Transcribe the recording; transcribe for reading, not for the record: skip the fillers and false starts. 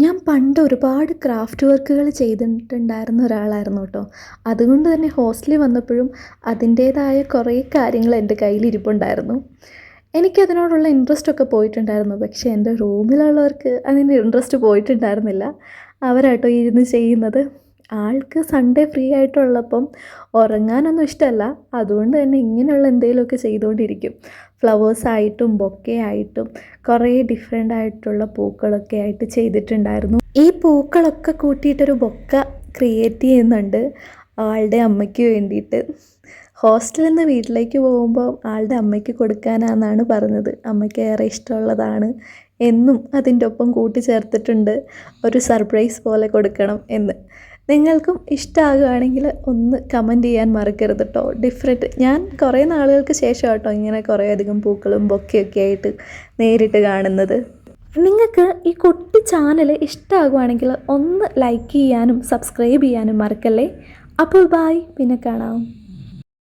ഞാൻ പണ്ട് ഒരുപാട് ക്രാഫ്റ്റ് വർക്കുകൾ ചെയ്തിട്ടുണ്ടായിരുന്ന ഒരാളായിരുന്നു കേട്ടോ. അതുകൊണ്ട് തന്നെ ഹോസ്റ്റലിൽ വന്നപ്പോഴും അതിൻ്റേതായ കുറേ കാര്യങ്ങൾ എൻ്റെ കയ്യിലിരിപ്പുണ്ടായിരുന്നു. എനിക്കതിനോടുള്ള ഇൻട്രസ്റ്റൊക്കെ പോയിട്ടുണ്ടായിരുന്നു. പക്ഷേ എൻ്റെ റൂമിലുള്ളവർക്ക് അതിൻ്റെ ഇൻട്രസ്റ്റ് പോയിട്ടുണ്ടായിരുന്നില്ല. അവരാട്ടോ ഇരുന്ന് ചെയ്യുന്നത്. ആൾക്ക് സൺഡേ ഫ്രീ ആയിട്ടുള്ളപ്പം ഉറങ്ങാനൊന്നും ഇഷ്ടമല്ല. അതുകൊണ്ട് തന്നെ ഇങ്ങനെയുള്ള എന്തെങ്കിലുമൊക്കെ ചെയ്തുകൊണ്ടിരിക്കും. ഫ്ലവേഴ്സായിട്ടും ബൊക്കെ ആയിട്ടും കുറേ ഡിഫറെൻ്റ് ആയിട്ടുള്ള പൂക്കളൊക്കെ ആയിട്ട് ചെയ്തിട്ടുണ്ടായിരുന്നു. ഈ പൂക്കളൊക്കെ കൂട്ടിയിട്ടൊരു ബൊക്ക ക്രിയേറ്റ് ചെയ്യുന്നുണ്ട് ആളുടെ അമ്മയ്ക്ക് വേണ്ടിയിട്ട്. ഹോസ്റ്റലിൽ നിന്ന് വീട്ടിലേക്ക് പോകുമ്പോൾ ആളുടെ അമ്മയ്ക്ക് കൊടുക്കാനാണെന്നാണ് പറഞ്ഞത്. അമ്മയ്ക്ക് ഏറെ ഇഷ്ടമുള്ളതാണ് എന്നും അതിൻ്റെ ഒപ്പം കൂട്ടിച്ചേർത്തിട്ടുണ്ട്. ഒരു സർപ്രൈസ് പോലെ കൊടുക്കണം എന്ന്. നിങ്ങൾക്കും ഇഷ്ടമാകുകയാണെങ്കിൽ ഒന്ന് കമൻറ്റ് ചെയ്യാൻ മറക്കരുത് കേട്ടോ. ഞാൻ കുറേ നാളുകൾക്ക് ശേഷം കേട്ടോ ഇങ്ങനെ കുറേ അധികം പൂക്കളും ബൊക്കെയൊക്കെ ആയിട്ട് നേരിട്ട് കാണുന്നത്. നിങ്ങൾക്ക് ഈ കുട്ടി ചാനൽ ഇഷ്ടമാകുകയാണെങ്കിൽ ഒന്ന് ലൈക്ക് ചെയ്യാനും സബ്സ്ക്രൈബ് ചെയ്യാനും മറക്കല്ലേ. അപ്പോൾ ബായ്, പിന്നെ കാണാം.